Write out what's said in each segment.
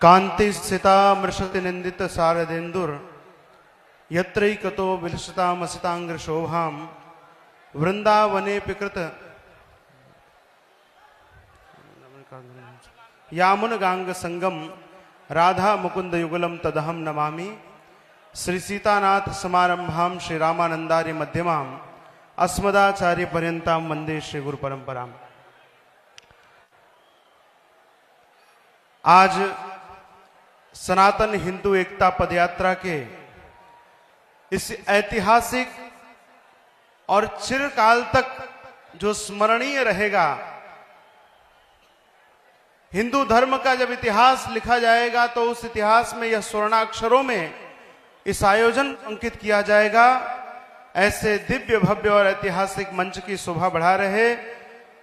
कांति स्थिता मृषति निंदित शारदेन्दुर यत्रैकतो विलसतामसितांग्र शोभाम वृंदावने पिकृत यामुन गांग संगम राधा मुकुंद युगलम तदहम नमामि। श्री सीतानाथ समारंभाम श्री रामानंदार्य मध्यमाम अस्मदाचार्य पर्यंताम वंदे श्री गुरु परंपराम। आज सनातन हिंदू एकता पदयात्रा के इस ऐतिहासिक और चिरकाल तक जो स्मरणीय रहेगा, हिंदू धर्म का जब इतिहास लिखा जाएगा तो उस इतिहास में यह स्वर्णाक्षरों में इस आयोजन अंकित किया जाएगा। ऐसे दिव्य भव्य और ऐतिहासिक मंच की शोभा बढ़ा रहे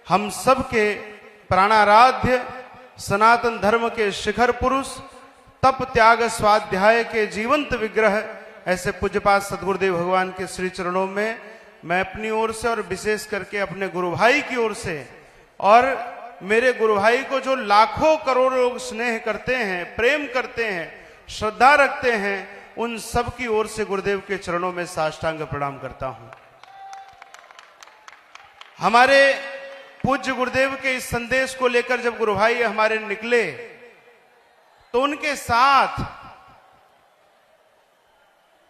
हम सब के प्राणाराध्य सनातन धर्म के शिखर पुरुष, तप त्याग स्वाध्याय के जीवंत विग्रह ऐसे पूज्यपाद सद्गुरुदेव भगवान के श्री चरणों में मैं अपनी ओर से और विशेष करके अपने गुरु भाई की ओर से और मेरे गुरु भाई को जो लाखों करोड़ों लोग स्नेह करते हैं, प्रेम करते हैं, श्रद्धा रखते हैं, उन सब की ओर से गुरुदेव के चरणों में साष्टांग प्रणाम करता हूं। हमारे पूज्य गुरुदेव के इस संदेश को लेकर जब गुरु भाई हमारे निकले तो उनके साथ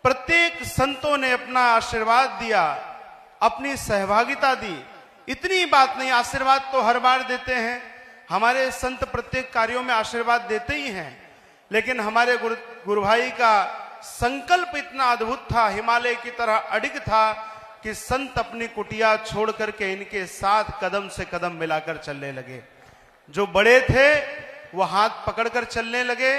प्रत्येक संतों ने अपना आशीर्वाद दिया, अपनी सहभागिता दी। इतनी बात नहीं, आशीर्वाद तो हर बार देते हैं, हमारे संत प्रत्येक कार्यों में आशीर्वाद देते ही हैं, लेकिन हमारे गुरु भाई का संकल्प इतना अद्भुत था, हिमालय की तरह अडिग था कि संत अपनी कुटिया छोड़ करके इनके साथ कदम से कदम मिलाकर चलने लगे। जो बड़े थे वो हाथ पकड़कर चलने लगे,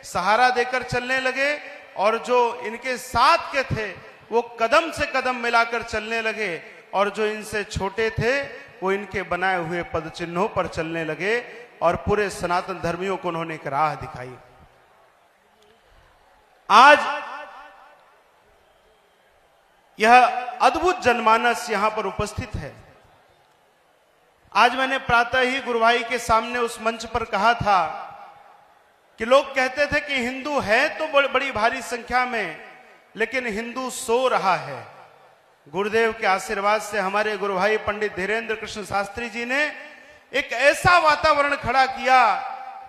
सहारा देकर चलने लगे, और जो इनके साथ के थे वो कदम से कदम मिलाकर चलने लगे, और जो इनसे छोटे थे वो इनके बनाए हुए पद चिन्हों पर चलने लगे और पूरे सनातन धर्मियों को उन्होंने एक राह दिखाई। आज यह अद्भुत जनमानस यहां पर उपस्थित है। आज मैंने प्रातः ही गुरु भाई के सामने उस मंच पर कहा था कि लोग कहते थे कि हिंदू है तो बड़ी भारी संख्या में, लेकिन हिंदू सो रहा है। गुरुदेव के आशीर्वाद से हमारे गुरु भाई पंडित धीरेन्द्र कृष्ण शास्त्री जी ने एक ऐसा वातावरण खड़ा किया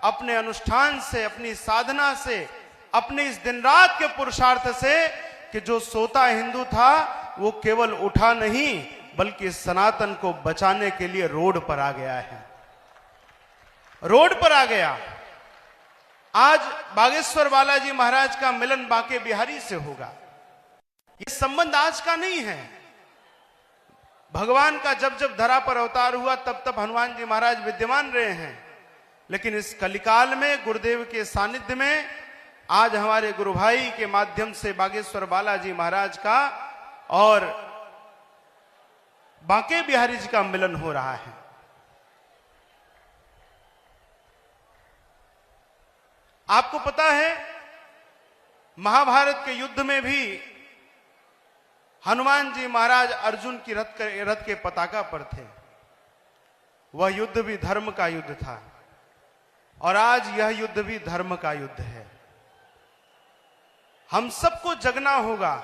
अपने अनुष्ठान से, अपनी साधना से, अपने इस दिन रात के पुरुषार्थ से, कि जो सोता हिंदू था वो केवल उठा नहीं बल्कि सनातन को बचाने के लिए रोड पर आ गया है, रोड पर आ गया। आज बागेश्वर बालाजी महाराज का मिलन बांके बिहारी से होगा। ये संबंध आज का नहीं है। भगवान का जब जब धरा पर अवतार हुआ तब तब हनुमान जी महाराज विद्यमान रहे हैं, लेकिन इस कलिकाल में गुरुदेव के सानिध्य में आज हमारे गुरु भाई के माध्यम से बागेश्वर बालाजी महाराज का और बांके बिहारी जी का मिलन हो रहा है। आपको पता है महाभारत के युद्ध में भी हनुमान जी महाराज अर्जुन की रथ के पताका पर थे। वह युद्ध भी धर्म का युद्ध था और आज यह युद्ध भी धर्म का युद्ध है। हम सबको जगना होगा,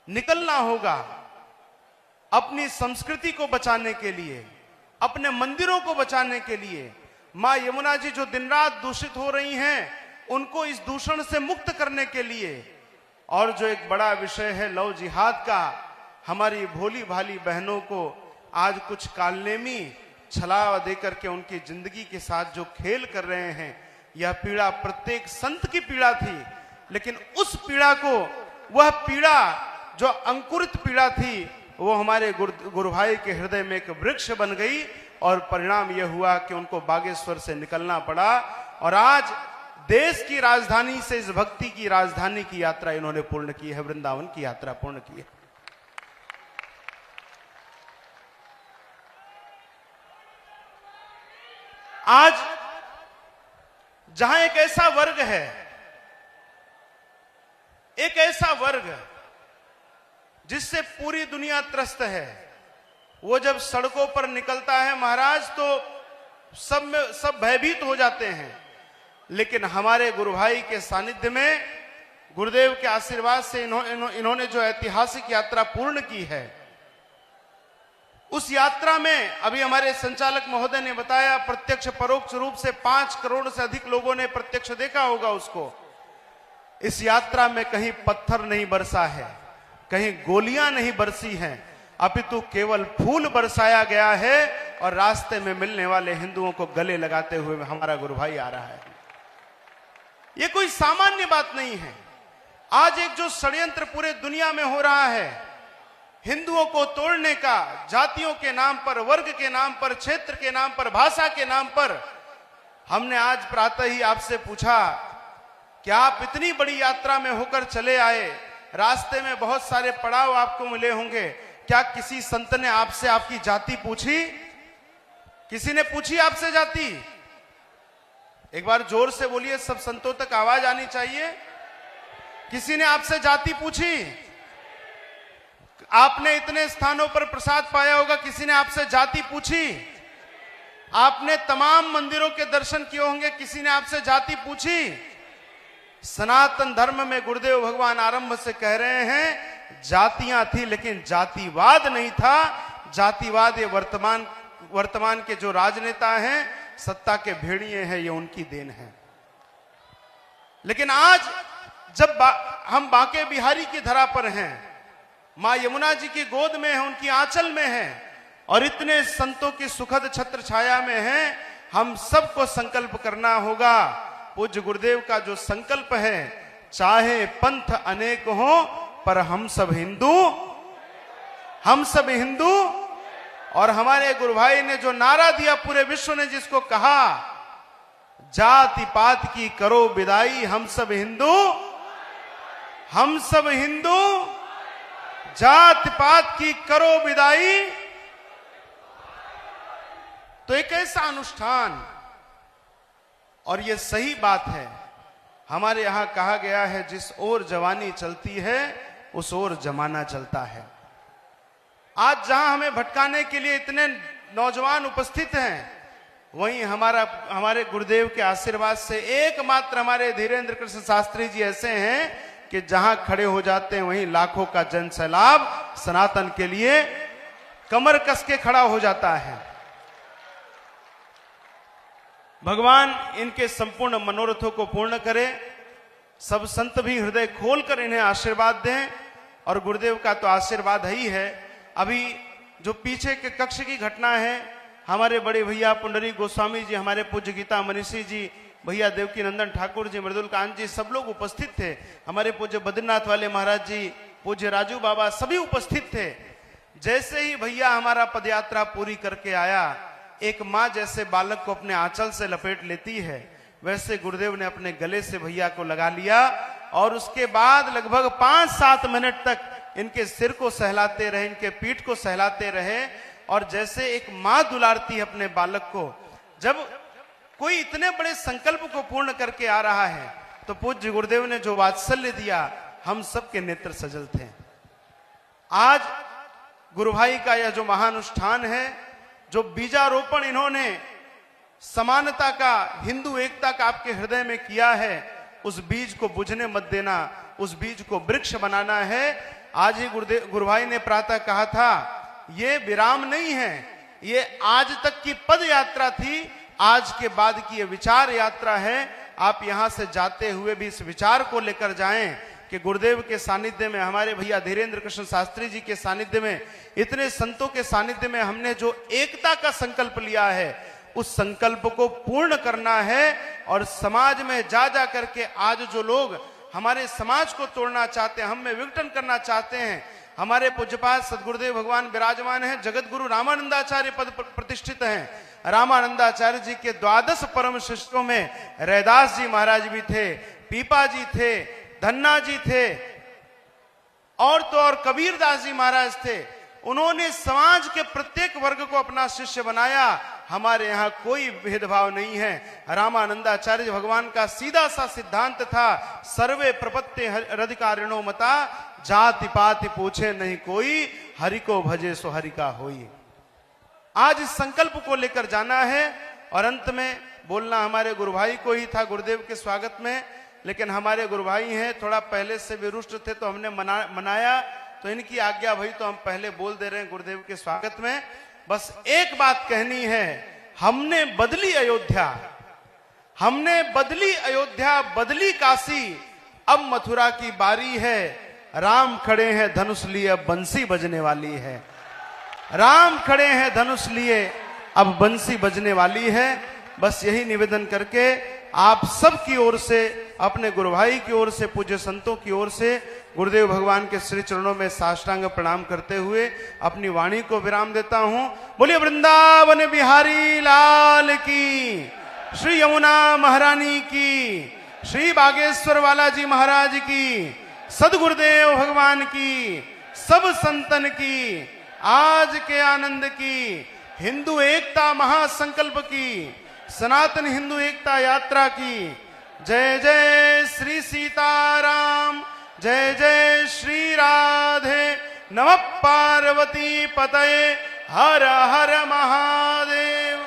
निकलना होगा अपनी संस्कृति को बचाने के लिए, अपने मंदिरों को बचाने के लिए। मां यमुना जी जो दिन रात दूषित हो रही हैं, उनको इस दूषण से मुक्त करने के लिए, और जो एक बड़ा विषय है लव जिहाद का, हमारी भोली भाली बहनों को आज कुछ कालनेमी छलावा देकर के उनकी जिंदगी के साथ जो खेल कर रहे हैं, यह पीड़ा प्रत्येक संत की पीड़ा थी, लेकिन उस पीड़ा को, वह पीड़ा जो अंकुरित पीड़ा थी, वो हमारे गुरु भाई के हृदय में एक वृक्ष बन गई और परिणाम यह हुआ कि उनको बागेश्वर से निकलना पड़ा और आज देश की राजधानी से इस भक्ति की राजधानी की यात्रा इन्होंने पूर्ण की है, वृंदावन की यात्रा पूर्ण की है। आज जहां एक ऐसा वर्ग है, एक ऐसा वर्ग जिससे पूरी दुनिया त्रस्त है, वो जब सड़कों पर निकलता है महाराज तो सब भयभीत हो जाते हैं। लेकिन हमारे गुरु भाई के सानिध्य में, गुरुदेव के आशीर्वाद से इन्होंने जो ऐतिहासिक यात्रा पूर्ण की है, उस यात्रा में अभी हमारे संचालक महोदय ने बताया, प्रत्यक्ष परोक्ष रूप से 5 करोड़ से अधिक लोगों ने प्रत्यक्ष देखा होगा उसको। इस यात्रा में कहीं पत्थर नहीं बरसा है, कहीं गोलियां नहीं बरसी हैं, अपितु केवल फूल बरसाया गया है और रास्ते में मिलने वाले हिंदुओं को गले लगाते हुए हमारा गुरु भाई आ रहा है। यह कोई सामान्य बात नहीं है। आज एक जो षड्यंत्र पूरे दुनिया में हो रहा है हिंदुओं को तोड़ने का, जातियों के नाम पर, वर्ग के नाम पर, क्षेत्र के नाम पर, भाषा के नाम पर, हमने आज प्रातः ही आपसे पूछा कि आप इतनी बड़ी यात्रा में होकर चले आए, रास्ते में बहुत सारे पड़ाव आपको मिले होंगे, क्या किसी संत ने आपसे आपकी जाति पूछी? किसी ने पूछी आपसे जाति? एक बार जोर से बोलिए, सब संतों तक आवाज आनी चाहिए। किसी ने आपसे जाति पूछी? आपने इतने स्थानों पर प्रसाद पाया होगा, किसी ने आपसे जाति पूछी? आपने तमाम मंदिरों के दर्शन किए होंगे, किसी ने आपसे जाति पूछी? सनातन धर्म में गुरुदेव भगवान आरंभ से कह रहे हैं जातियां थी लेकिन जातिवाद नहीं था। जातिवाद ये वर्तमान के जो राजनेता हैं, सत्ता के भेड़िए हैं, ये उनकी देन है। लेकिन आज जब हम बांके बिहारी की धरा पर हैं, मां यमुना जी की गोद में है, उनकी आंचल में है और इतने संतों की सुखद छत्र छाया में है, हम सबको संकल्प करना होगा। पूज्य गुरुदेव का जो संकल्प है, चाहे पंथ अनेक हो पर हम सब हिंदू, हम सब हिंदू। और हमारे गुरु भाई ने जो नारा दिया, पूरे विश्व ने जिसको कहा, जाति पात की करो विदाई, हम सब हिंदू, हम सब हिंदू, जाति पात की करो विदाई। तो एक ऐसा अनुष्ठान, और यह सही बात है, हमारे यहां कहा गया है जिस ओर जवानी चलती है उस ओर जमाना चलता है। आज जहां हमें भटकाने के लिए इतने नौजवान उपस्थित हैं, वहीं हमारे गुरुदेव के आशीर्वाद से एकमात्र हमारे धीरेन्द्र कृष्ण शास्त्री जी ऐसे हैं कि जहां खड़े हो जाते हैं वहीं लाखों का जन सैलाब सनातन के लिए कमर कस के खड़ा हो जाता है। भगवान इनके संपूर्ण मनोरथों को पूर्ण करे, सब संत भी हृदय खोलकर इन्हें आशीर्वाद दें, और गुरुदेव का तो आशीर्वाद ही है। अभी जो पीछे के कक्ष की घटना है, हमारे बड़े भैया पुंडरी गोस्वामी जी, हमारे पूज्य गीता मनीषी जी, भैया देवकी नंदन ठाकुर जी, मृदुल कांत जी, सब लोग उपस्थित थे। हमारे पूज्य बद्रीनाथ वाले महाराज जी, पूज्य राजू बाबा, सभी उपस्थित थे। जैसे ही भैया हमारा पदयात्रा पूरी करके आया, एक माँ जैसे बालक को अपने आंचल से लपेट लेती है, वैसे गुरुदेव ने अपने गले से भैया को लगा लिया और उसके बाद लगभग 5-7 मिनट तक इनके सिर को सहलाते रहे, इनके पीठ को सहलाते रहे। और जैसे एक माँ दुलारती है अपने बालक को, जब कोई इतने बड़े संकल्प को पूर्ण करके आ रहा है, तो पूज्य गुरुदेव ने जो वात्सल्य दिया, हम सबके नेत्र सजल थे। आज गुरु भाई का यह जो महानुष्ठान है, जो बीजारोपण इन्होंने समानता का, हिंदू एकता का आपके हृदय में किया है, उस बीज को बुझने मत देना, उस बीज को वृक्ष बनाना है। आज ही गुरु भाई ने प्रातः कहा था, ये विराम नहीं है, ये आज तक की पद यात्रा थी, आज के बाद की ये विचार यात्रा है। आप यहां से जाते हुए भी इस विचार को लेकर जाएं कि गुरुदेव के सानिध्य में, हमारे भैया धीरेन्द्र कृष्ण शास्त्री जी के सानिध्य में, इतने संतों के सानिध्य में हमने जो एकता का संकल्प लिया है, उस संकल्प को पूर्ण करना है। और समाज में जा जा करके आज जो लोग हमारे समाज को तोड़ना चाहते हैं, हम में विघटन करना चाहते हैं, हमारे पूज्यपाद सदगुरुदेव भगवान विराजमान हैं, जगत गुरु रामानंदाचार्य पद प्रतिष्ठित हैं। रामानंदाचार्य जी के 12 परम शिष्यों में रैदास जी महाराज भी थे, पीपा जी थे, धन्ना जी थे, और तो और कबीरदास जी महाराज थे। उन्होंने समाज के प्रत्येक वर्ग को अपना शिष्य बनाया। हमारे यहाँ कोई भेदभाव नहीं है। रामानंदाचार्य भगवान का सीधा सा सिद्धांत था, सर्वे प्रपत्ति रधिकारिणो मता, जाति पाति पूछे नहीं कोई, हरि को भजे सो हरि का होई। आज इस संकल्प को लेकर जाना है। और अंत में बोलना हमारे गुरु भाई को ही था गुरुदेव के स्वागत में, लेकिन हमारे गुरु भाई हैं, थोड़ा पहले से भी रुष्ट थे तो हमने मनाया, तो इनकी आज्ञा भई तो हम पहले बोल दे रहे हैं गुरुदेव के स्वागत में। बस एक बात कहनी है, हमने बदली अयोध्या, हमने बदली अयोध्या, बदली काशी, अब मथुरा की बारी है। राम खड़े हैं धनुष लिए, अब बंसी बजने वाली है। राम खड़े हैं धनुष लिए, अब बंसी बजने वाली है। बस यही निवेदन करके आप सब की ओर से, अपने गुरु भाई की ओर से, पूज्य संतों की ओर से गुरुदेव भगवान के श्री चरणों में साष्टांग प्रणाम करते हुए अपनी वाणी को विराम देता हूं। बोलिए वृंदावन बिहारी लाल की, श्री यमुना महारानी की, श्री बागेश्वर वाला जी महाराज की, सदगुरुदेव भगवान की, सब संतन की, आज के आनंद की, हिंदू एकता महासंकल्प की, सनातन हिंदू एकता यात्रा की। जय जय श्री सीताराम, जय जय श्री राधे, नमः पार्वती पतये, हर हर महादेव।